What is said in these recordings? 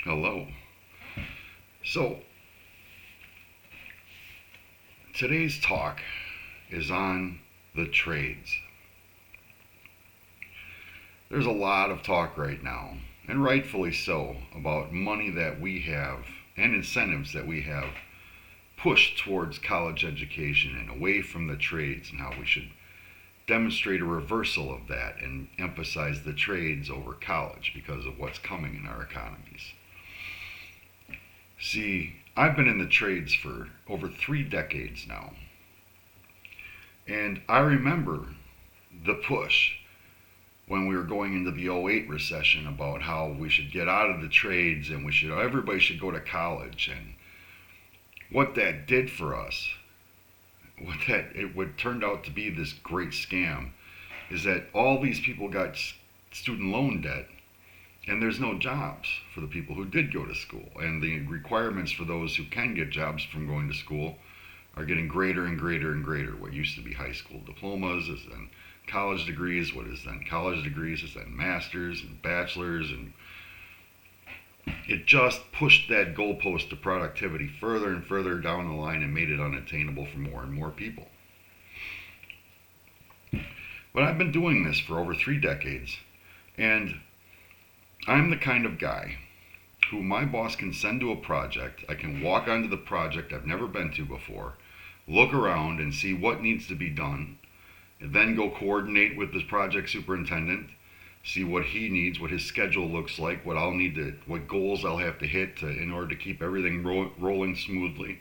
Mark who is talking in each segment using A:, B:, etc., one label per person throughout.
A: Hello. So, today's talk is on the trades. There's a lot of talk right now, and rightfully so, about money that we have and incentives that we have pushed towards college education and away from the trades, and how we should demonstrate a reversal of that and emphasize the trades over college because of what's coming in our economies. See, I've been in the trades for over 3 decades now, and I remember the push when we were going into the '08 recession about how we should get out of the trades and everybody should go to college, and what that did for us, what that it would turned out to be this great scam, is that all these people got student loan debt, and there's no jobs for the people who did go to school, and the requirements for those who can get jobs from going to school are getting greater and greater and greater. What used to be high school diplomas is then college degrees. What is then college degrees is then masters and bachelors, and it just pushed that goalpost of productivity further and further down the line and made it unattainable for more and more people. But I've been doing this for over 3 decades, and I'm the kind of guy who my boss can send to a project. I can walk onto the project I've never been to before, look around and see what needs to be done, and then go coordinate with the project superintendent, see what he needs, what his schedule looks like, what goals I'll have to hit in order to keep everything rolling smoothly.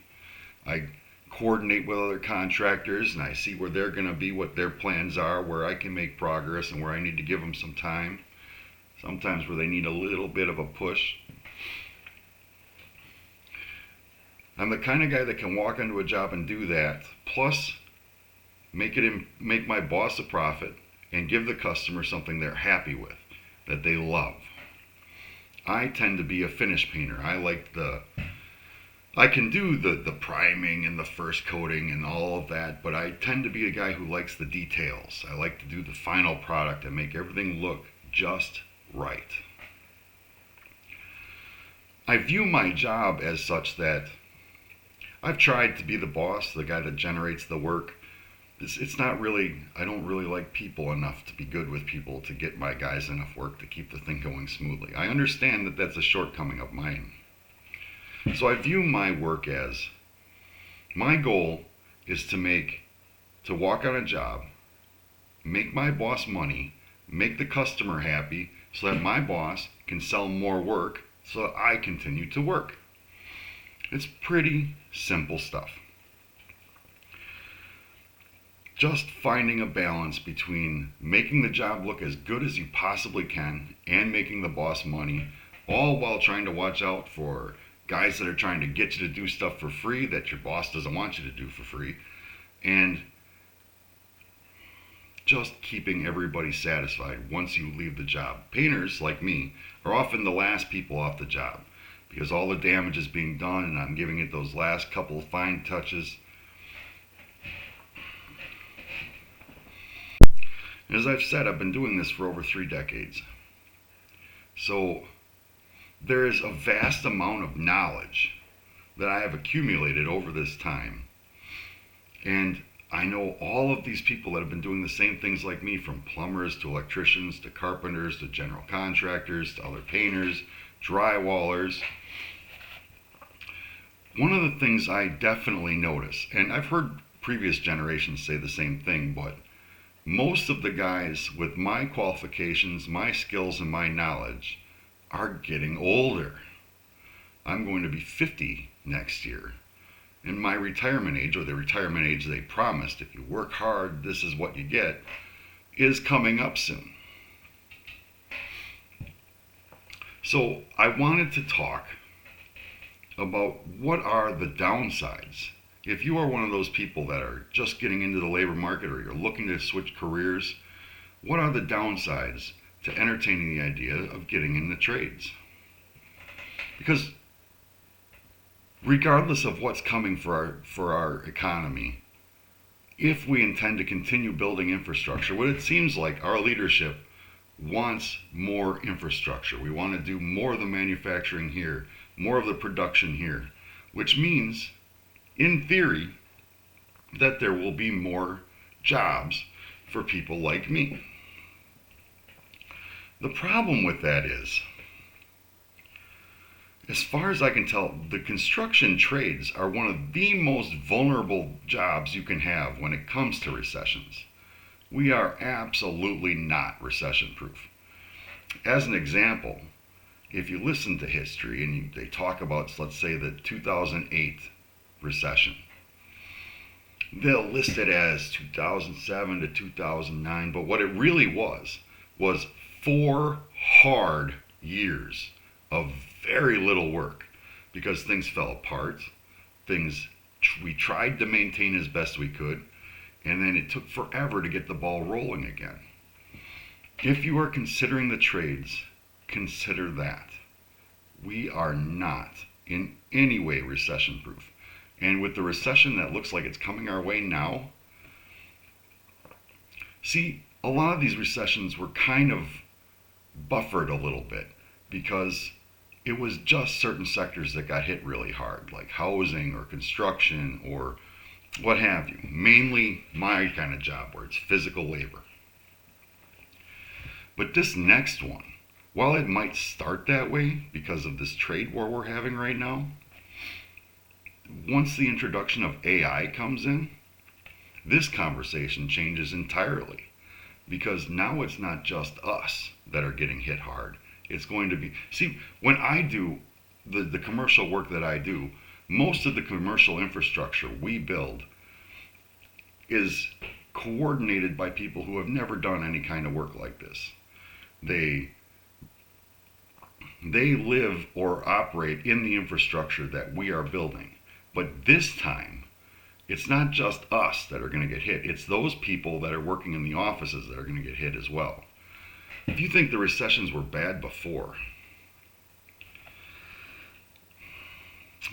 A: I coordinate with other contractors and I see where they're going to be, what their plans are, where I can make progress, and where I need to give them some time. Sometimes where they need a little bit of a push. I'm the kind of guy that can walk into a job and do that, plus make my boss a profit and give the customer something they're happy with, that they love. I tend to be a finish painter. I can do the priming and the first coating and all of that, but I tend to be a guy who likes the details. I like to do the final product and make everything look just right. I view my job as such that I've tried to be the boss, the guy that generates the work. It's not really, I don't really like people enough to be good with people to get my guys enough work to keep the thing going smoothly. I understand that that's a shortcoming of mine. So I view my work as, my goal is to walk on a job, make my boss money, make the customer happy, so that my boss can sell more work so that I continue to work. It's pretty simple stuff. Just finding a balance between making the job look as good as you possibly can and making the boss money, all while trying to watch out for guys that are trying to get you to do stuff for free that your boss doesn't want you to do for free, and just keeping everybody satisfied once you leave the job. Painters, like me, are often the last people off the job because all the damage is being done and I'm giving it those last couple of fine touches. As I've said, I've been doing this for over 3 decades. So there is a vast amount of knowledge that I have accumulated over this time. And I know all of these people that have been doing the same things like me, from plumbers to electricians to carpenters to general contractors to other painters, drywallers. One of the things I definitely notice, and I've heard previous generations say the same thing, but most of the guys with my qualifications, my skills, and my knowledge are getting older. I'm going to be 50 next year. And my retirement age, or the retirement age they promised, if you work hard, this is what you get, is coming up soon. So I wanted to talk about what are the downsides. If you are one of those people that are just getting into the labor market, or you're looking to switch careers, what are the downsides to entertaining the idea of getting in the trades? Because regardless of what's coming for our economy, if we intend to continue building infrastructure, what it seems like our leadership wants more infrastructure. We want to do more of the manufacturing here, more of the production here, which means, in theory, that there will be more jobs for people like me. The problem with that is, as far as I can tell, the construction trades are one of the most vulnerable jobs you can have when it comes to recessions. We are absolutely not recession proof. As an example, if you listen to history and they talk about, let's say, the 2008 recession, they'll list it as 2007 to 2009, but what it really was 4 hard years of very little work because things fell apart. We tried to maintain as best we could, and then it took forever to get the ball rolling again. If you are considering the trades, consider that. We are not in any way recession proof. And with the recession that looks like it's coming our way now, see, a lot of these recessions were kind of buffered a little bit because it was just certain sectors that got hit really hard, like housing or construction or what have you. Mainly my kind of job where it's physical labor. But this next one, while it might start that way because of this trade war we're having right now, once the introduction of AI comes in, this conversation changes entirely. Because now it's not just us that are getting hit hard. It's going to be, see, when I do the commercial work that I do, most of the commercial infrastructure we build is coordinated by people who have never done any kind of work like this. They live or operate in the infrastructure that we are building. But this time, it's not just us that are going to get hit. It's those people that are working in the offices that are going to get hit as well. If you think the recessions were bad before,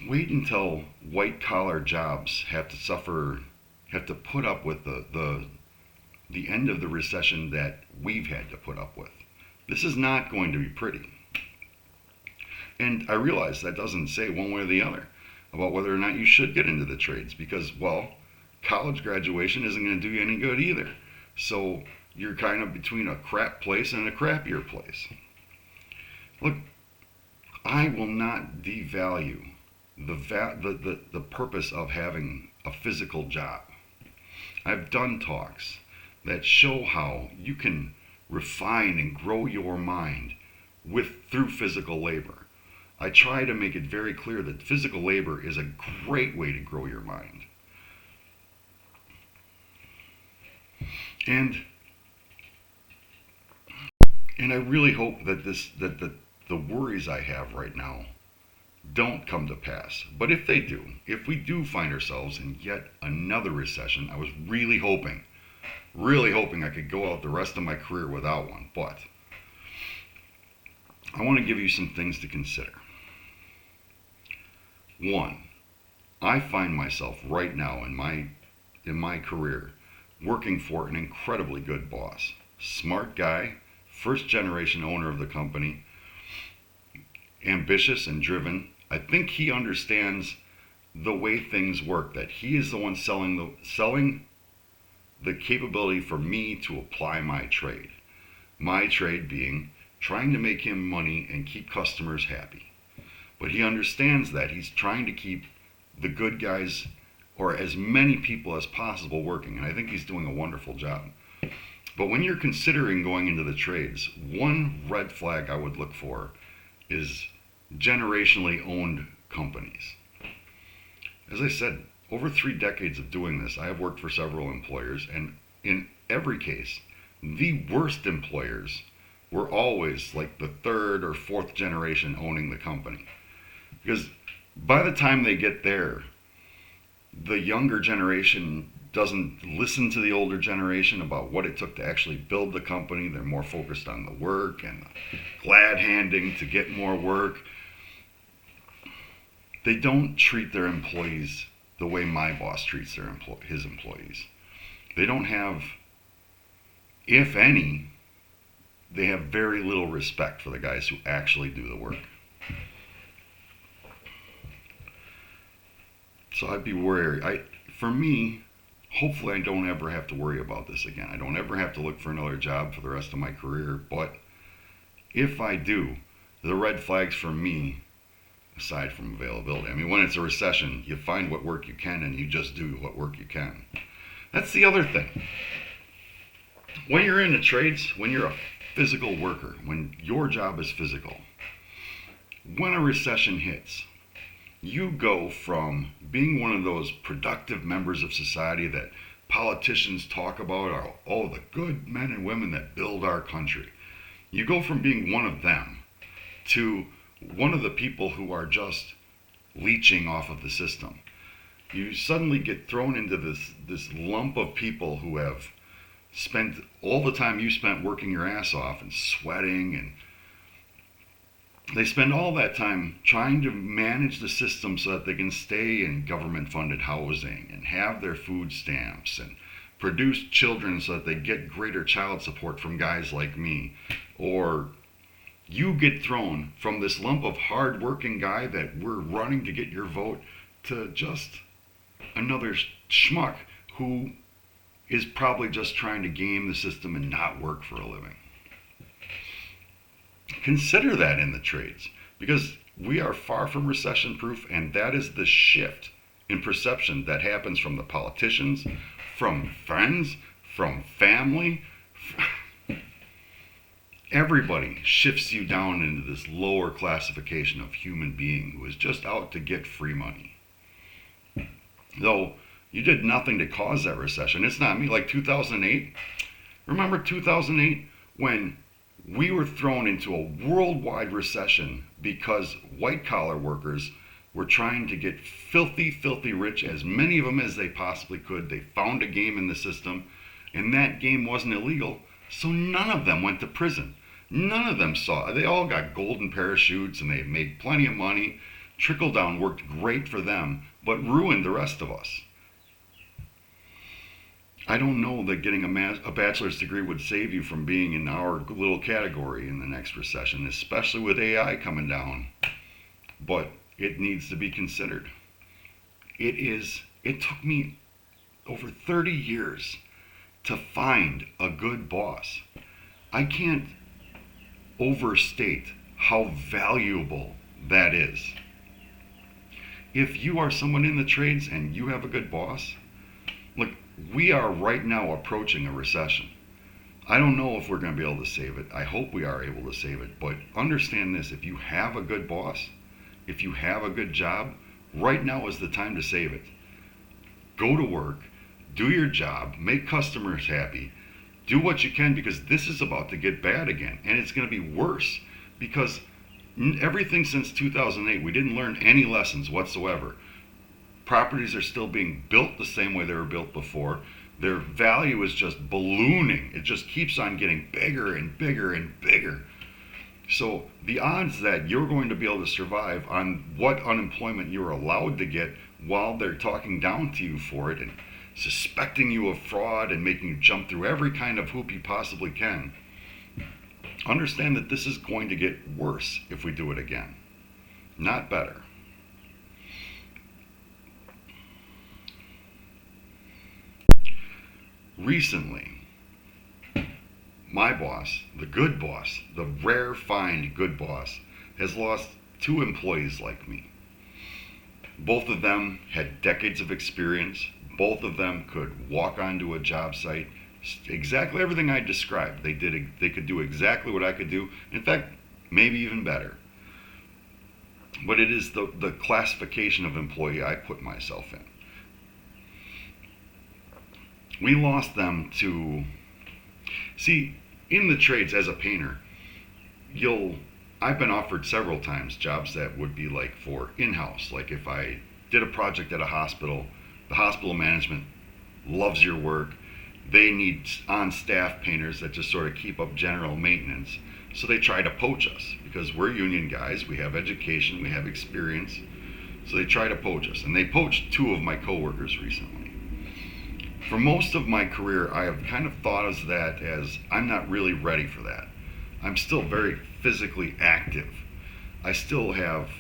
A: wait until white collar jobs have to put up with the end of the recession that we've had to put up with. This is not going to be pretty. And I realize that doesn't say one way or the other about whether or not you should get into the trades because, well, college graduation isn't going to do you any good either. So you're kind of between a crap place and a crappier place. Look, I will not devalue the purpose of having a physical job. I've done talks that show how you can refine and grow your mind through physical labor. I try to make it very clear that physical labor is a great way to grow your mind. And I really hope that the worries I have right now don't come to pass. But if they do, if we do find ourselves in yet another recession, I was really hoping I could go out the rest of my career without one. But I want to give you some things to consider. One, I find myself right now in my career working for an incredibly good boss. Smart guy, first generation owner of the company, ambitious and driven. I think he understands the way things work, that he is the one selling the capability for me to apply my trade. My trade being trying to make him money and keep customers happy. But he understands that he's trying to keep the good guys or as many people as possible working, and I think he's doing a wonderful job. But when you're considering going into the trades, one red flag I would look for is generationally owned companies. As I said, over 3 decades of doing this, I have worked for several employers, and in every case, the worst employers were always like the 3rd or 4th generation owning the company. Because by the time they get there, the younger generation doesn't listen to the older generation about what it took to actually build the company. They're more focused on the work and the glad handing to get more work. They don't treat their employees the way my boss treats his employees. They don't have, if any, they have very little respect for the guys who actually do the work. So I'd be worried. For me, hopefully I don't ever have to worry about this again. I don't ever have to look for another job for the rest of my career. But if I do, the red flags for me, aside from availability, I mean, when it's a recession, you find what work you can and you just do what work you can. That's the other thing. When you're in the trades, when you're a physical worker, when your job is physical, when a recession hits, you go from being one of those productive members of society that politicians talk about, oh, the good men and women that build our country. You go from being one of them to one of the people who are just leeching off of the system. You suddenly get thrown into this lump of people who have spent all the time you spent working your ass off and sweating, and they spend all that time trying to manage the system so that they can stay in government-funded housing and have their food stamps and produce children so that they get greater child support from guys like me. Or you get thrown from this lump of hard-working guy that we're running to get your vote to just another schmuck who is probably just trying to game the system and not work for a living. Consider that in the trades, because we are far from recession proof, and that is the shift in perception that happens from the politicians, from friends, from family. Everybody shifts you down into this lower classification of human being who is just out to get free money. Though you did nothing to cause that recession. It's not me. Like 2008, remember 2008 when we were thrown into a worldwide recession because white-collar workers were trying to get filthy rich, as many of them as they possibly could. They found a game in the system, and that game wasn't illegal, so none of them went to prison. None of them they all got golden parachutes, and they made plenty of money. Trickle-down worked great for them, but ruined the rest of us. I don't know that getting a bachelor's degree would save you from being in our little category in the next recession, especially with AI coming down. But it needs to be considered. It took me over 30 years to find a good boss. I can't overstate how valuable that is. If you are someone in the trades and you have a good boss, look, we are right now approaching a recession. I don't know if we're going to be able to save it. I hope we are able to save it. But understand this, if you have a good boss, if you have a good job, right now is the time to save it. Go to work, do your job, make customers happy, do what you can, because this is about to get bad again. And it's going to be worse because everything since 2008, we didn't learn any lessons whatsoever. Properties are still being built the same way they were built before. Their value is just ballooning. It just keeps on getting bigger and bigger and bigger. So the odds that you're going to be able to survive on what unemployment you're allowed to get while they're talking down to you for it and suspecting you of fraud and making you jump through every kind of hoop you possibly can, understand that this is going to get worse if we do it again, not better. Recently, my boss, the good boss, the rare find good boss, has lost 2 employees like me. Both of them had decades of experience. Both of them could walk onto a job site, exactly everything I described. They could do exactly what I could do. In fact, maybe even better. But it is the classification of employee I put myself in. We lost them to, see, in the trades as a painter, I've been offered several times jobs that would be like for in-house. Like if I did a project at a hospital, the hospital management loves your work. They need on-staff painters that just sort of keep up general maintenance. So they try to poach us because we're union guys, we have education, we have experience. So they try to poach us. And they poached 2 of my coworkers recently. For most of my career, I have kind of thought of that as I'm not really ready for that. I'm still very physically active. I still have,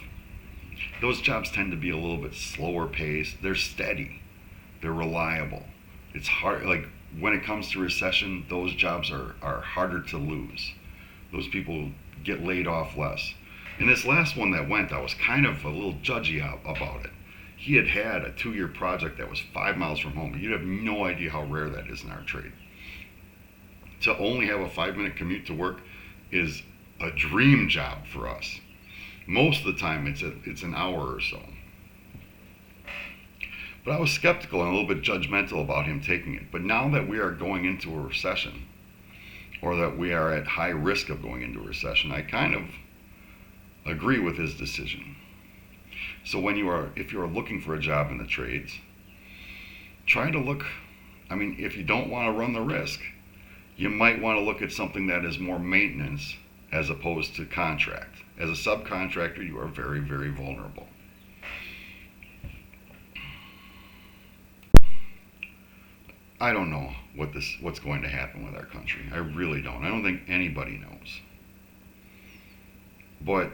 A: those jobs tend to be a little bit slower paced. They're steady. They're reliable. It's hard, like when it comes to recession, those jobs are harder to lose. Those people get laid off less. And this last one that went, I was kind of a little judgy about it. He had a 2-year project that was 5 miles from home. You'd have no idea how rare that is in our trade. To only have a 5-minute commute to work is a dream job for us. Most of the time it's an hour or so. But I was skeptical and a little bit judgmental about him taking it. But now that we are going into a recession, or that we are at high risk of going into a recession, I kind of agree with his decision. So if you are looking for a job in the trades, try to look, if you don't want to run the risk, you might want to look at something that is more maintenance as opposed to contract. As a subcontractor, you are very, very vulnerable. I don't know what's going to happen with our country. I really don't. I don't think anybody knows. But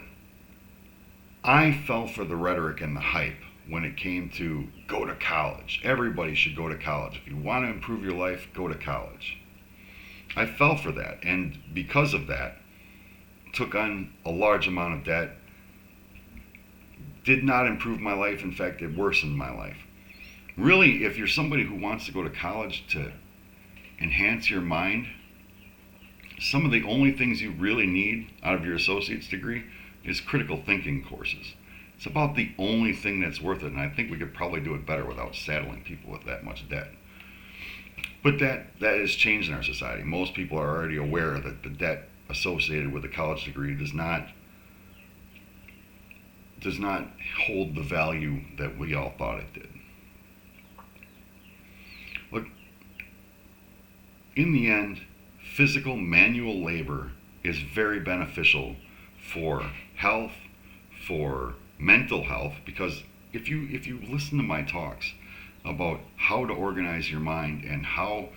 A: I fell for the rhetoric and the hype when it came to go to college. Everybody should go to college. If you want to improve your life, go to college. I fell for that, and because of that, took on a large amount of debt. Did not improve my life. In fact, it worsened my life. Really, if you're somebody who wants to go to college to enhance your mind, some of the only things you really need out of your associate's degree is critical thinking courses. It's about the only thing that's worth it, and I think we could probably do it better without saddling people with that much debt. But that has changed in our society. Most people are already aware that the debt associated with a college degree does not hold the value that we all thought it did. Look, in the end, physical manual labor is very beneficial for health, for mental health, because if you listen to my talks about how to organize your mind and how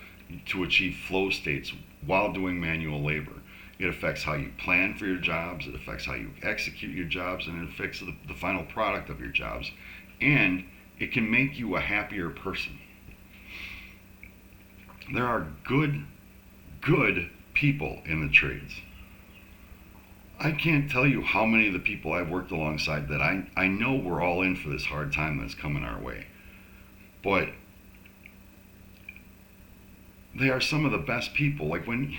A: to achieve flow states while doing manual labor, it affects how you plan for your jobs, it affects how you execute your jobs, and it affects the final product of your jobs, and it can make you a happier person. There are good people in the trades. I can't tell you how many of the people I've worked alongside that I know we're all in for this hard time that's coming our way. But they are some of the best people. Like when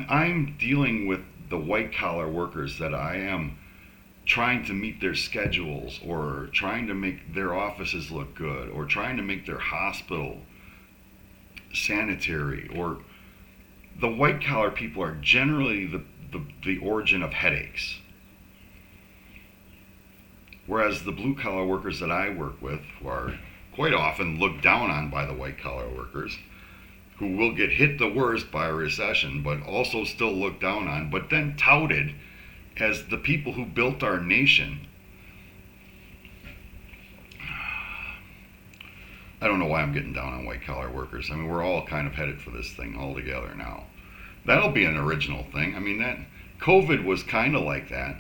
A: I'm dealing with the white collar workers that I am trying to meet their schedules, or trying to make their offices look good, or trying to make their hospital sanitary, or the white collar people are generally the origin of headaches. Whereas the blue collar workers that I work with, who are quite often looked down on by the white collar workers, who will get hit the worst by a recession, but also still looked down on, but then touted as the people who built our nation. I don't know why I'm getting down on white collar workers. We're all kind of headed for this thing all together now. That'll be an original thing. That COVID was kind of like that.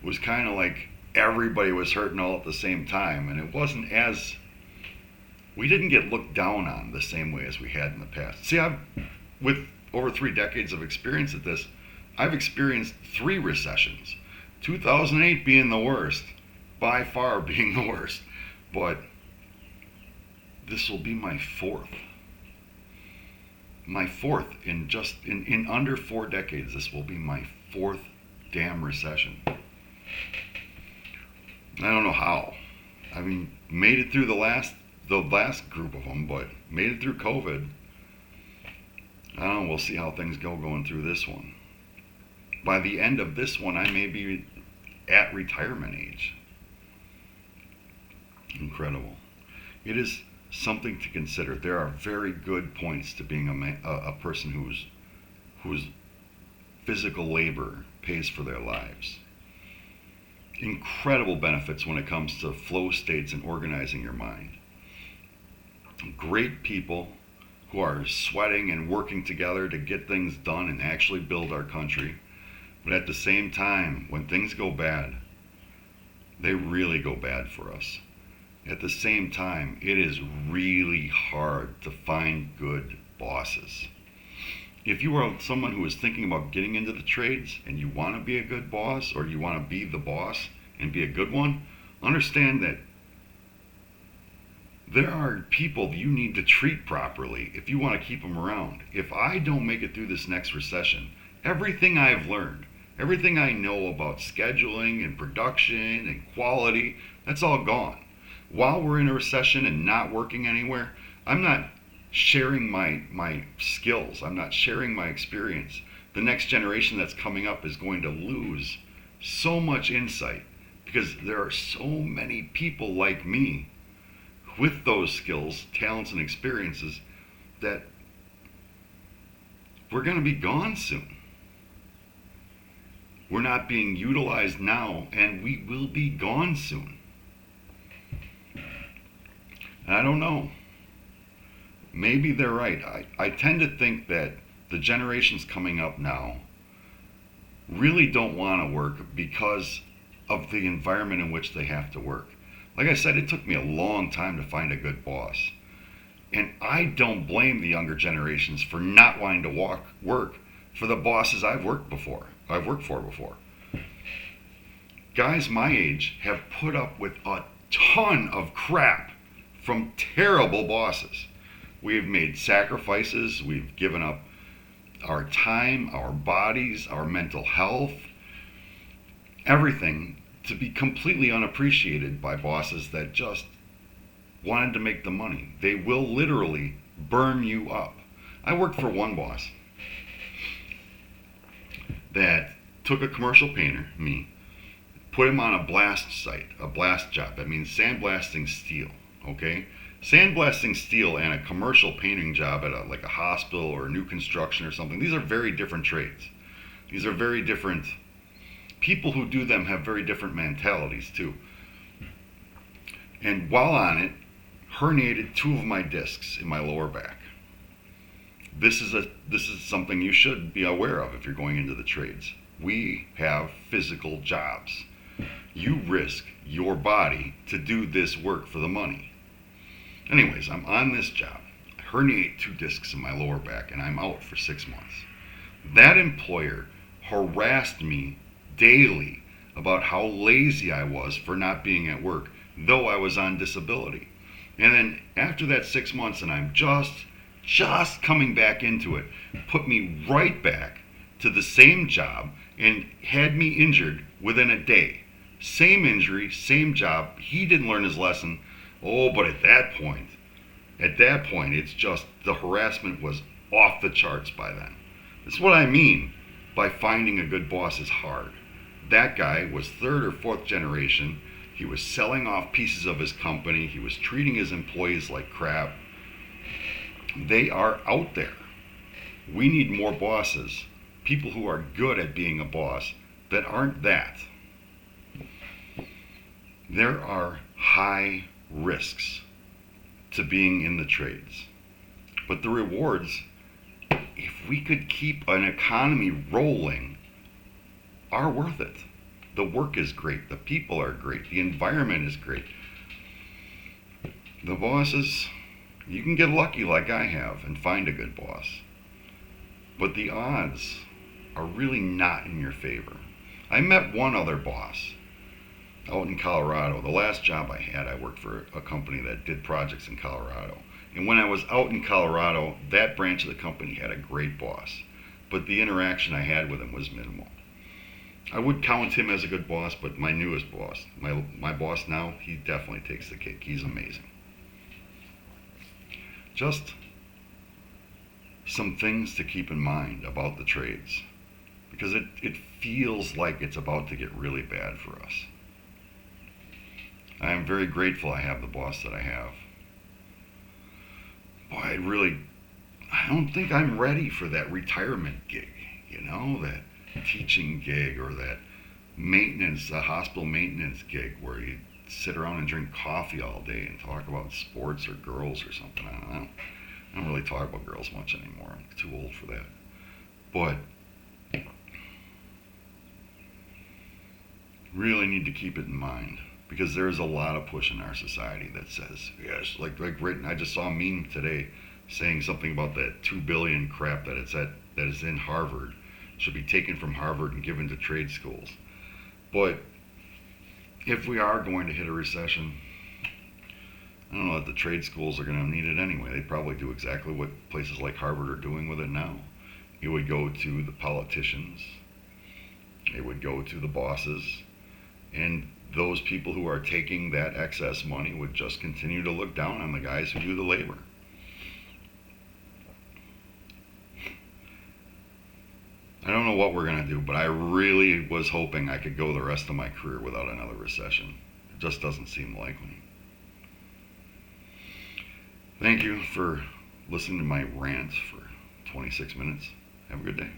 A: It was kind of like everybody was hurting all at the same time, and it wasn't as, we didn't get looked down on the same way as we had in the past. See, with over 3 decades of experience at this, I've experienced 3 recessions. 2008 being the worst, by far being the worst. But this will be my 4th. My 4th in under 4 decades. This will be my 4th damn recession. I don't know how. Made it through the last group of them, but made it through COVID. I don't know. We'll see how things going through this one. By the end of this one, I may be at retirement age. Incredible. It is something to consider. There are very good points to being a person whose physical labor pays for their lives. Incredible benefits when it comes to flow states and organizing your mind. Great people who are sweating and working together to get things done and actually build our country. But at the same time, when things go bad, they really go bad for us. At the same time, it is really hard to find good bosses. If you are someone who is thinking about getting into the trades and you want to be a good boss, or you want to be the boss and be a good one, understand that there are people you need to treat properly if you want to keep them around. If I don't make it through this next recession, everything I've learned, everything I know about scheduling and production and quality, that's all gone. While we're in a recession and not working anywhere, I'm not sharing my skills. I'm not sharing my experience. The next generation that's coming up is going to lose so much insight because there are so many people like me with those skills, talents, and experiences that we're going to be gone soon. We're not being utilized now, and we will be gone soon. I don't know. Maybe they're right. I tend to think that the generations coming up now really don't want to work because of the environment in which they have to work. Like I said, it took me a long time to find a good boss. And I don't blame the younger generations for not wanting to work for the bosses I've worked for before. Guys my age have put up with a ton of crap from terrible bosses. We've made sacrifices, we've given up our time, our bodies, our mental health, everything to be completely unappreciated by bosses that just wanted to make the money. They will literally burn you up. I worked for one boss that took a commercial painter, me, put him on a blast site, a blast job. That means sandblasting steel, okay? Sandblasting steel and a commercial painting job at like a hospital or new construction or something, these are very different trades. These are very different. People who do them have very different mentalities too. And while on it, herniated 2 of my discs in my lower back. This is something you should be aware of if you're going into the trades. We have physical jobs. You risk your body to do this work for the money. Anyways, I'm on this job. I herniate 2 discs in my lower back and I'm out for 6 months. That employer harassed me daily about how lazy I was for not being at work, though I was on disability. And then after that 6 months, and I'm just coming back into it, put me right back to the same job and had me injured within a day. Same injury, same job. He didn't learn his lesson. Oh, but at that point, it's just the harassment was off the charts by then. That's what I mean by finding a good boss is hard. That guy was 3rd or 4th generation. He was selling off pieces of his company. He was treating his employees like crap. They are out there. We need more bosses, people who are good at being a boss that aren't that. There are high risks to being in the trades, but the rewards, if we could keep an economy rolling, are worth it. The work is great, the people are great, the environment is great. The bosses, you can get lucky like I have and find a good boss, but the odds are really not in your favor. I met one other boss out in Colorado. The last job I had, I worked for a company that did projects in Colorado. And when I was out in Colorado, that branch of the company had a great boss, but the interaction I had with him was minimal. I would count him as a good boss, but my newest boss, my boss now, he definitely takes the cake. He's amazing. Just some things to keep in mind about the trades, because it feels like it's about to get really bad for us. I am very grateful I have the boss that I have. Boy, I don't think I'm ready for that retirement gig, that teaching gig or that hospital maintenance gig where you sit around and drink coffee all day and talk about sports or girls or something. I don't know. I don't really talk about girls much anymore. I'm too old for that. But really need to keep it in mind because there's a lot of push in our society that says yes, like written. I just saw a meme today saying something about that 2 billion crap that is in Harvard should be taken from Harvard and given to trade schools. But if we are going to hit a recession, I don't know that the trade schools are going to need it anyway. They probably do exactly what places like Harvard are doing with it now. It would go to the politicians. It would go to the bosses. And those people who are taking that excess money would just continue to look down on the guys who do the labor. I don't know what we're going to do, but I really was hoping I could go the rest of my career without another recession. It just doesn't seem likely. Thank you for listening to my rant for 26 minutes. Have a good day.